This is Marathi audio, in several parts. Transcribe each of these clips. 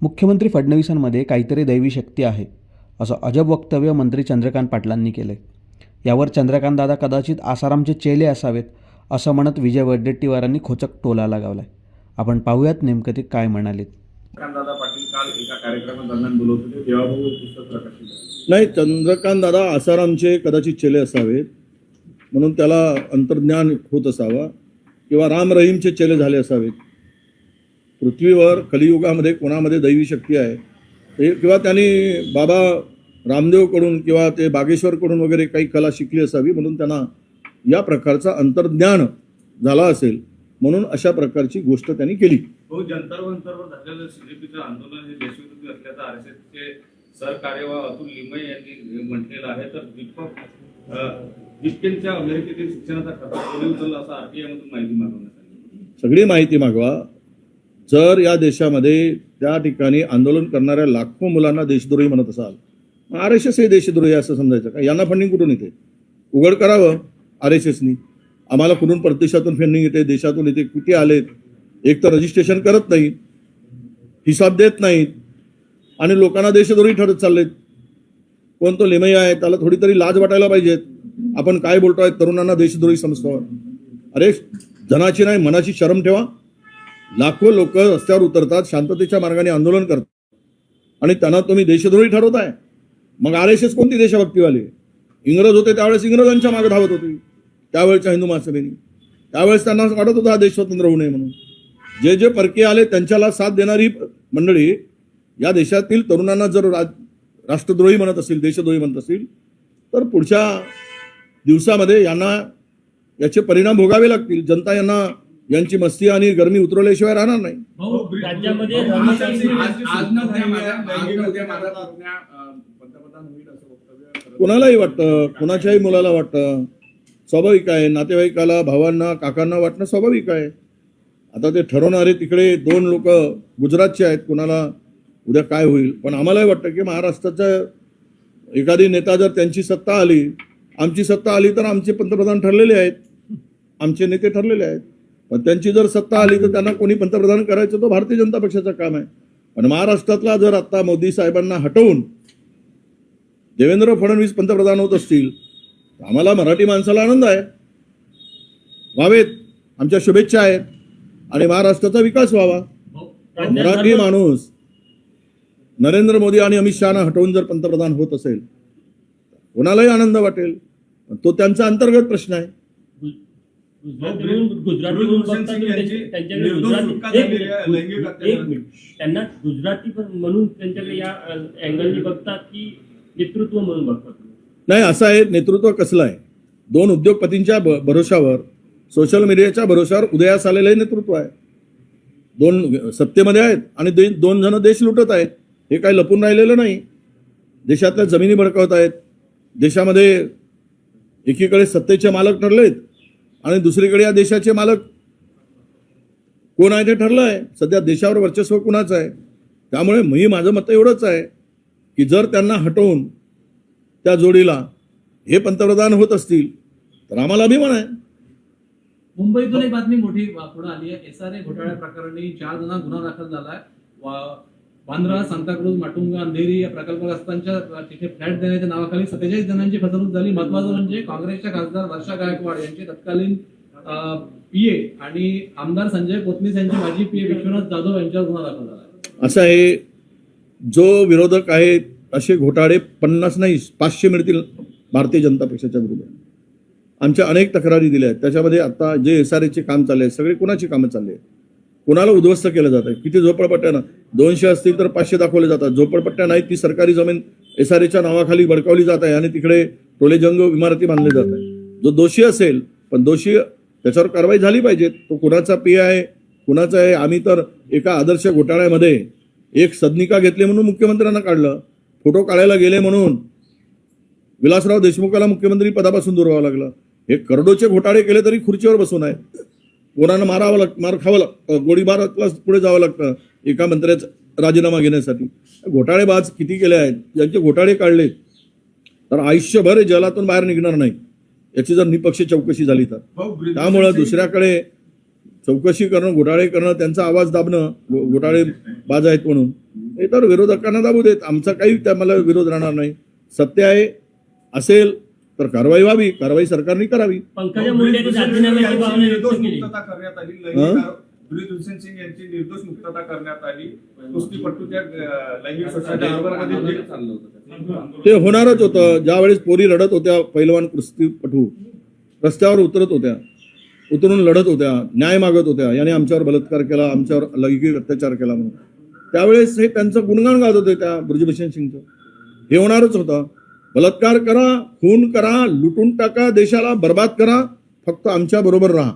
मुख्यमंत्री फडणवीसांमध्ये काहीतरी दैवी शक्ती आहे असं अजब वक्तव्य मंत्री चंद्रकांत पाटलांनी केलं. यावर चंद्रकांत दादा कदाचित आसारामचे चेले असावेत असं म्हणत विजय वडेट्टीवारांनी खोचक टोला लगावलाय. आपण पाहूयात नेमकं ते काय म्हणालेत. चंद्रकांतदादा पाटील काल एका कार्यक्रमादरम्यान बोलत होते, देवाभाऊ पुस्तक प्रकाशित झालं. नाही, चंद्रकांत दादा आसारामचे कदाचित चेले असावेत म्हणून त्याला अंतर्ज्ञान होत असावा, किंवा राम रहीमचे चेले झाले असावेत. पृथ्वीवर कलियुगामध्ये कोणामध्ये दैवी शक्ती आहे ते, किंवा त्यांनी बाबा रामदेवकडून किंवा ते बागेश्वरकडून वगैरे काही कला शिकली असावी म्हणून त्यांना या प्रकारचा अंतर्ज्ञान झाला असेल, म्हणून अशा प्रकारची गोष्ट त्यांनी केली. हो, जंतर मंतरवर झालेलं CJPचं आंदोलन हे देशविरोधी असल्याचं RSSचे सरकार्यवाह अतुल लिमये यांनी म्हटलेलं आहे. तर दीपकेंच्या अमेरिकेतील शिक्षणाचा खर्च कोणी उचलला असं RTI मधून माहिती मागवण्यात आली. सगळी माहिती मागवा. जर या देशामध्ये त्या ठिकाणी आंदोलन करणाऱ्या लाखो मुलांना देशद्रोही म्हणत असाल, RSS हे देशद्रोही असं समजायचं का? यांना फंडिंग कुठून येते? उघड करावं RSSनी. आम्हाला कुठून परदेशातून फंडिंग येते, देशातून येते, किती आलेत? एक तर रजिस्ट्रेशन करत नाहीत, हिसाब देत नाहीत आणि लोकांना देशद्रोही ठरत चाललेत. कोण तो लिमये आहे, त्याला थोडी तरी लाज वाटायला पाहिजेत. आपण काय बोलतोय, तरुणांना देशद्रोही समजतो? अरे, जनाची नाही मनाची शरम ठेवा. लाखो लोक रस्त्यावर उतरतात, शांततेच्या मार्गाने आंदोलन करतात आणि त्यांना तुम्ही देशद्रोही ठरवताय. मग RSS कोणती देशभक्तीवाली? इंग्रज होते त्यावेळेस इंग्रजांच्या मागे धावत होती, त्यावेळेच्या हिंदू महासभेने. त्यावेळेस त्यांना वाटत होता हा देश स्वतंत्र होऊ नये म्हणून. जे जे परकीय आले त्यांच्याला साथ देणारी मंडळी या देशातील तरुणांना जर राष्ट्रद्रोही म्हणत असेल, देशद्रोही म्हणत असेल, तर पुढच्या दिवसामध्ये यांना याचे परिणाम भोगावे लागतील. जनता यांची मस्ती आणि गरमी उतरवल्याशिवाय राहणार नाही. कोणालाही वाटतं, कोणाच्याही मुलाला वाटतं, स्वाभाविक आहे. नातेवाईकाला, भावांना, काकांना वाटणं स्वाभाविक आहे. आता ते ठरवणारे तिकडे 2 लोक गुजरातचे आहेत, कोणाला उद्या काय होईल. पण आम्हालाही वाटतं की महाराष्ट्राचा एखादी नेता जर त्यांची सत्ता आली, आमची सत्ता आली, तर आमचे पंतप्रधान ठरलेले आहेत, आमचे नेते ठरलेले आहेत. पण त्यांची जर सत्ता आली तर त्यांना कोणी पंतप्रधान करायचं तो भारतीय जनता पक्षाचं काम आहे. पण महाराष्ट्रातला जर आता मोदी साहेबांना हटवून देवेंद्र फडणवीस पंतप्रधान होत असतील तर आम्हाला मराठी माणसाला आनंद आहे. व्हावेत, आमच्या शुभेच्छा आहेत आणि महाराष्ट्राचा विकास व्हावा. मराठी माणूस नरेंद्र मोदी आणि अमित शहाना हटवून जर पंतप्रधान होत असेल कोणालाही आनंद वाटेल. तो त्यांचा अंतर्गत प्रश्न आहे. त्यांना गुजराती म्हणून त्यांच्याकडे या अँगलनी बघतात की नेतृत्व म्हणून बघतात? नाही, असं आहे. नेतृत्व कसलं आहे? 2 उद्योगपतींच्या भरोशावर, सोशल मीडियाच्या भरोशावर उदयास आलेलं नेतृत्व आहे. 2 सत्तेमध्ये आहेत आणि 2 जण देश लुटत आहेत. हे काही लपून राहिलेलं नाही. देशातल्या जमिनी भडकवत आहेत. देशामध्ये एकीकडे सत्तेचे मालक ठरलेत आणि दुसरीकडे या देशाचे मालक कोण आहे ते ठरलं आहे. सध्या देशावर वर्चस्व कुणाचं आहे? त्यामुळे माझं मत एवढंच आहे की जर त्यांना हटवून त्या जोडीला हे पंतप्रधान होत असतील तर आम्हाला अभिमान आहे. मुंबईतून एक बातमी मोठी पुढे आली आहे. SRA घोटाळ्या प्रकरणी 4 जणांना गुन्हा दाखल झालाय. बांद्रा, सांताक्रूज, माटुंगा, अंधेरी या प्रकल्पग्रस्तांच्या तिथे फ्लॅट देण्याच्या नावाखाली 27 जणांची फसवणूक झाली. महत्वाचं म्हणजे काँग्रेसच्या खासदार वर्षा गायकवाड यांचे तत्कालीन PA आणि आमदार संजय कोतनीस यांचे माजी PA विश्वनाथ जाधव यांच्यावर गुन्हा दाखल झाला. असं आहे, जो विरोधक आहेत असे घोटाळे 50 नाही 500 मिळतील भारतीय जनता पक्षाच्या विरोधात. आमच्या अनेक तक्रारी दिल्या आहेत. त्याच्यामध्ये आता जे SRAचे काम चालले आहेत सगळे कोणाची कामं चालली आहेत? कोणाला उद्ध्वस्त केलं जात आहे? किती झोपडपट्ट्यानं 200 असतील तर 500 दाखवले जातात. झोपडपट्ट्या नाही, ती सरकारी जमीन SRAच्या नावाखाली बळकावली जात आहे आणि तिकडे टोलेजंग इमारती बांधले जात आहे. जो दोषी असेल, पण दोषी त्याच्यावर कारवाई झाली पाहिजे. तो कुणाचा PA आहे, कुणाचा आहे? आम्ही तर एका आदर्श घोटाळ्यामध्ये एक सदनिका घेतली म्हणून मुख्यमंत्र्यांना काढलं, फोटो काढायला गेले म्हणून विलासराव देशमुखाला मुख्यमंत्री पदापासून दूर व्हावं लागलं. हे करोडोचे घोटाळे केले तरी खुर्चीवर बसून आहे. कोणाला मार खावं लागतं, गोळीबारातला पुढे जावं लागतं एका मंत्र्याचा राजीनामा घेण्यासाठी. घोटाळेबाज किती केले आहेत, ज्यांचे घोटाळे काढले तर आयुष्यभर जलातून बाहेर निघणार नाही याची जर निपक्ष चौकशी झाली तर. त्यामुळे दुसऱ्याकडे चौकशी करणं, घोटाळे करणं, त्यांचा आवाज दाबणं, घोटाळे बाज आहेत म्हणून ते तर विरोधकांना दाबू देत, आमचा काही त्याला विरोध राहणार नाही. सत्य आहे असेल तर कारवाई व्हावी, कारवाई सरकारने करावी. पंकजा मुंडे यांनी राजीनाम्याची भावना व्यक्त निर्दोष केली. मुक्तता करण्यात आली. हं? गुरु दुलसेन सिंग यांची निर्दोष मुक्तता करण्यात आली. कुस्तीपटूच्या लैंगिक शोषणाच्या आरोपामध्ये जे चाललं होतं ते होणारच होतं. ज्यावेळेस पोरी रडत होत्या, पैलवान कुस्तीपटू रस्त्यावर उतरून लढत होत्या, न्याय मागत होत्या, याने आमच्यावर बलात्कार केला, आमच्यावर लैंगिक अत्याचार केला म्हणून, त्यावेळेस हे त्यांचं गुणगान गात होते त्या ब्रजभूषण सिंगचं. हे होणारच होतं. बलात्कार करा, खून करा, लुटून टाका, देशाला बर्बाद करा, फक्त आमच्या बरोबर राहा,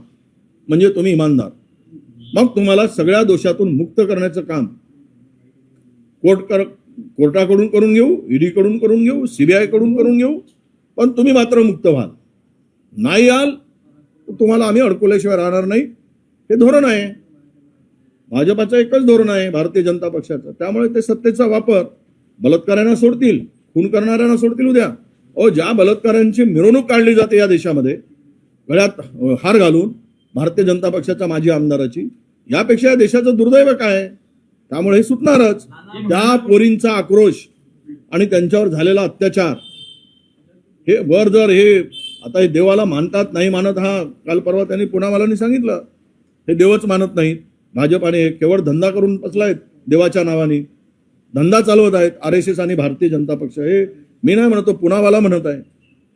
म्हणजे तुम्ही इमानदार. मग तुम्हाला सगळ्या दोषातून मुक्त करण्याचं काम कोर्टाकडून करून घेऊ, ईडी कडून करून घेऊ, सीबीआय कडून करून घेऊ, पण तुम्ही मात्र मुक्त व्हाल. नाही याल तुम्हाला आम्ही अडकवल्याशिवाय राहणार नाही. हे धोरण आहे. भाजपाचं एकच धोरण आहे, भारतीय जनता पक्षाचं. त्यामुळे ते सत्तेचा वापर बलात्कारांना सोडतील, खून करणाऱ्यांना सोडतील उद्या. ज्या बलात्कारांची मिरवणूक काढली जाते या देशामध्ये गळ्यात हार घालून भारतीय जनता पक्षाच्या माजी आमदाराची, यापेक्षा या देशाचं दुर्दैव काय? त्यामुळे हे सुटणारच. त्या पोरींचा आक्रोश आणि त्यांच्यावर झालेला अत्याचार, हे वर जर हे आता हे देवाला मानतात नाही मानत, हा काल परवा त्यांनी पुनावालांनी सांगितलं, हे देवच मानत नाहीत. भाजपाने हे केवळ धंदा करून बसलायत, देवाच्या नावाने धंदा चालवत आहेत RSS आणि भारतीय जनता पक्ष. हे मी नाही म्हणतो, पुनावाला म्हणत आहे.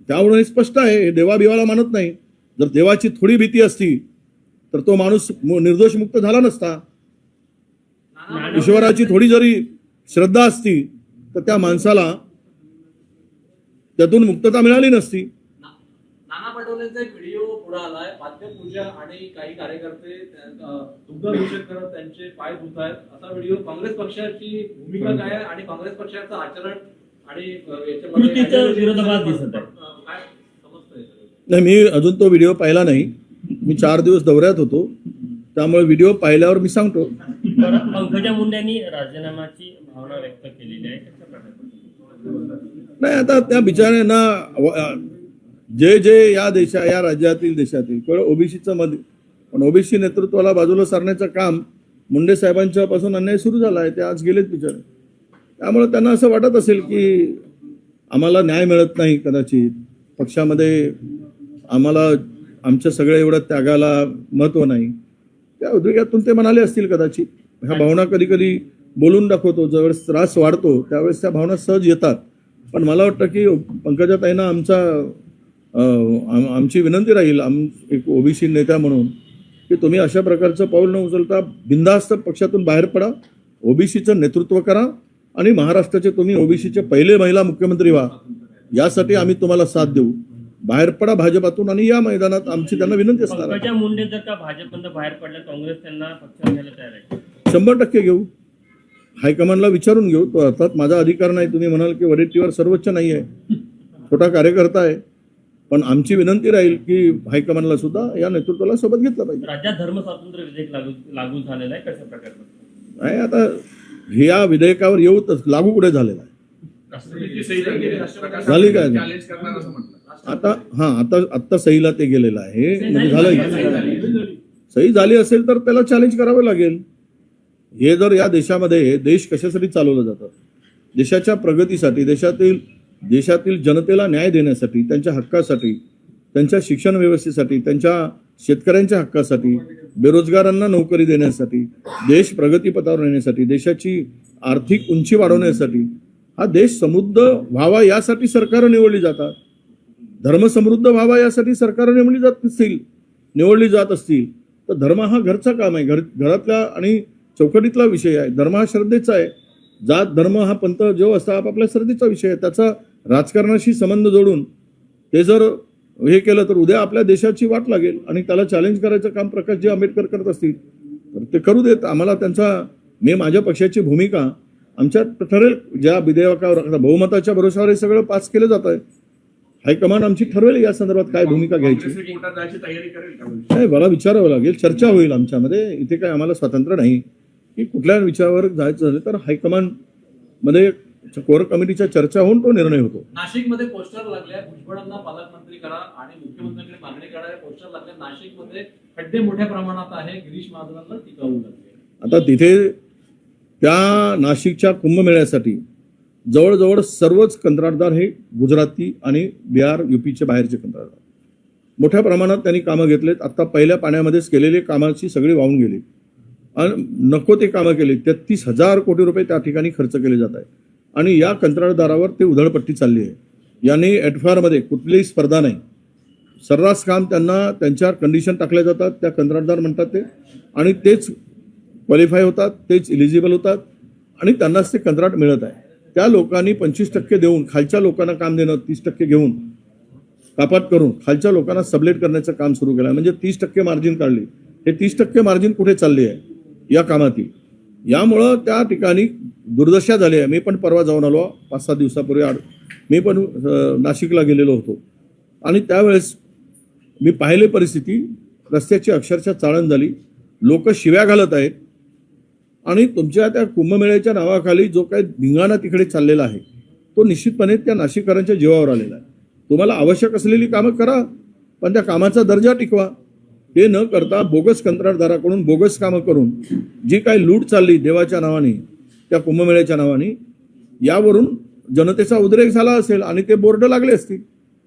त्यामुळे हे स्पष्ट आहे, हे देवाबिवाला मानत नाही. जर देवाची थोडी भीती असती तर तो माणूस निर्दोष मुक्त झाला नसता. ईश्वराची थोडी जरी श्रद्धा असती तर त्या माणसाला त्यातून मुक्तता मिळाली नसती. नाना पटोलेंचा एक व्हिडिओ पुढे आलाय. पाद्यपूजा आणि काही कार्यकर्ते दुग्धाभिषेक करत त्यांचे पाय धुत आहेत, असा व्हिडिओ. काँग्रेस पक्षाची भूमिका काय आहे आणि काँग्रेस पक्षाचं आचरण आणि कृतीचं विरोधाभास दिसत आहे. काय समजतंय? नाही, मी अजून तो व्हिडिओ पाहिला नाही. मी 4 दिवस दौऱ्यात होतो, त्यामुळे व्हिडिओ पाहिल्यावर मी सांगतो. पंकजा मुंडे यांनी राजीनाम्याची भावना व्यक्त केलेली आहे. कशा प्रकारे? नाही, आता त्या बिचाऱ्यांना जे या राज्यातील देशातील केवळ ओबीसीचं मत, पण ओबीसी नेतृत्वाला बाजूला सारण्याचं काम मुंडे साहेबांच्या पासून अन्याय सुरू झाला आहे. ते आज गेलेत बिचारे. त्यामुळे त्यांना असं वाटत असेल की आम्हाला न्याय मिळत नाही, कदाचित पक्षामध्ये आम्हाला आमच्या सगळ्या एवढ्या त्यागाला महत्व नाही. त्या उद्रेकातून ते म्हणाले असतील कदाचित. ह्या भावना कधी कधी बोलून दाखवतो, ज्यावेळेस त्रास वाढतो त्यावेळेस त्या भावना सहज येतात. पण मला वाटतं की पंकजाताईंना आमची विनंती राहील, एक ओबीसी नेत्या म्हणून, की तुम्ही अशा प्रकारचं पाऊल न उचलता बिनधास्त पक्षातून बाहेर पडा, ओबीसीचं नेतृत्व करा आणि महाराष्ट्राचे तुम्ही ओबीसीचे पहिले महिला मुख्यमंत्री व्हा. यासाठी आम्ही तुम्हाला साथ देऊ. बाहेर पडा भाजपातून आणि या मैदानात आमची त्यांना विनंती असणार. पंकजा मुंडे जर का भाजपमधून बाहेर पडल्या, काँग्रेस त्यांना पक्षात घ्यायला तयार आहे? 100% घेऊ. हायकमांडला विचारून घेऊ. तो अर्थात माझा अधिकार नाही. तुम्ही म्हणाल की वडेट्टीवार सर्वोच्च नाही आहे, छोटा कार्यकर्ता आहे, पण आमची विनंती राहील की हायकमांडला सुद्धा या नेतृत्वाला सोबत घेतलं पाहिजे. राज्यात धर्म स्वातंत्र्य विधेयक लागू झालेलं आहे, कशा प्रकारचं? नाही, आता हे या विधेयकावर येऊच लागू कुठे झालेला आहे? झाली काय? चॅलेंज करणार असं म्हटलं. आता सहीला ते गेलेलं आहे. म्हणजे झालं, सही झाली असेल तर त्याला चॅलेंज करावं लागेल. हे जर या देशामध्ये देश कशासाठी चालवलं जातं? देशाच्या प्रगतीसाठी, देशातील जनतेला न्याय देण्यासाठी, त्यांच्या हक्कासाठी, त्यांच्या शिक्षण व्यवस्थेसाठी, त्यांच्या शेतकऱ्यांच्या हक्कासाठी, बेरोजगारांना नोकरी देण्यासाठी, देश प्रगतीपथावर नेण्यासाठी, देशाची आर्थिक उंची वाढवण्यासाठी, हा देश समृद्ध व्हावा यासाठी सरकारं निवडली जातात. धर्म समृद्ध व्हावा यासाठी सरकारं निवडली जात असतील तर धर्म हा घरचा काम आहे, घरातला आणि चौकटीतला विषय आहे. धर्म हा श्रद्धेचा आहे. जात धर्म हा पंथ जो असता आपापल्या श्रद्धेचा विषय आहे. त्याचा राजकारणाशी संबंध जोडून ते जर हे केलं तर उद्या आपल्या देशाची वाट लागेल आणि त्याला चॅलेंज करायचं काम प्रकाशजी आंबेडकर करत असतील तर ते करू देत. आम्हाला माझ्या पक्षाची भूमिका आमच्या ठरेल. ज्या विधेयकावर बहुमताच्या भरोशावर हे सगळं पास केलं जात आहे, हायकमांड आमची ठरवेल या संदर्भात काय भूमिका घ्यायची. नाही, मला विचारावं लागेल, चर्चा होईल आमच्यामध्ये. इथे काय आम्हाला स्वातंत्र्य नाही की कुठल्या विचारावर जायचं झालं तर हायकमांड मध्ये कोर कमिटीच्या चर्चा होऊन तो निर्णय होतो. नाशिकमध्ये पोस्टर लागले, भुजबळांना पालकमंत्री करा आणि मुख्यमंत्र्यांकडे मागणी करणारे पोस्टर लागले. नाशिकमध्ये खड्डे मोठ्या प्रमाणात आहे, गिरीश महाजनांना टिकावू लागले. आता तिथे त्या नाशिकच्या कुंभमेळ्यासाठी जवळजवळ सर्वच कंत्राटदार हे गुजराती आणि बिहार युपीचे बाहेरचे कंत्राटदार मोठ्या प्रमाणात त्यांनी कामं घेतलेत. आता पहिल्या पाण्यामध्येच केलेले कामाची सगळी वाहून गेली आणि नको ते कामं केली. 33,000 कोटी रुपये त्या ठिकाणी खर्च केले जात आहे आणि या कंत्राटदारावर ते उधळपट्टी चालली आहे. यांनी एटफारमध्ये कुठलीही स्पर्धा नाही, सर्रास काम त्यांना त्यांच्या कंडिशन टाकल्या जातात, त्या कंत्राटदार म्हणतात ते, आणि तेच क्वालिफाय होतात, तेच इलिजिबल होतात आणि त्यांनाच ते कंत्राट मिळत आहे. त्या लोकांनी 25% देऊन खालच्या लोकांना काम देणं, 30% घेऊन कापात करून खालच्या लोकांना सबलेट करण्याचं काम सुरू केलं आहे. म्हणजे 30% मार्जिन काढली. हे 30% मार्जिन कुठे चालली आहे या कामातील? यामुळं त्या ठिकाणी दुर्दशा झाली आहे. मी पण परवा जाऊन आलो, 5-7 दिवसापूर्वी मी पण नाशिकला गेलेलो होतो आणि त्यावेळेस मी पाहिले परिस्थिती, रस्त्याची अक्षरशः चाळण झाली, लोक शिव्या घालत आहेत आणि तुमच्या त्या कुंभमेळ्याच्या नावाखाली जो काही धिंगाणा तिकडे चाललेला आहे तो निश्चितपणे त्या नाशिककरांच्या जीवावर आलेला आहे. तुम्हाला आवश्यक असलेली कामं करा, पण त्या कामाचा दर्जा टिकवा. हे न करता बोगस कंत्राटदाराकडून बोगस कामं करून जी काही लूट चालली देवाच्या नावाने, त्या कुंभमेळ्याच्या नावाने, यावरून जनतेचा उद्रेक झाला असेल आणि ते बोर्ड लागले असतील.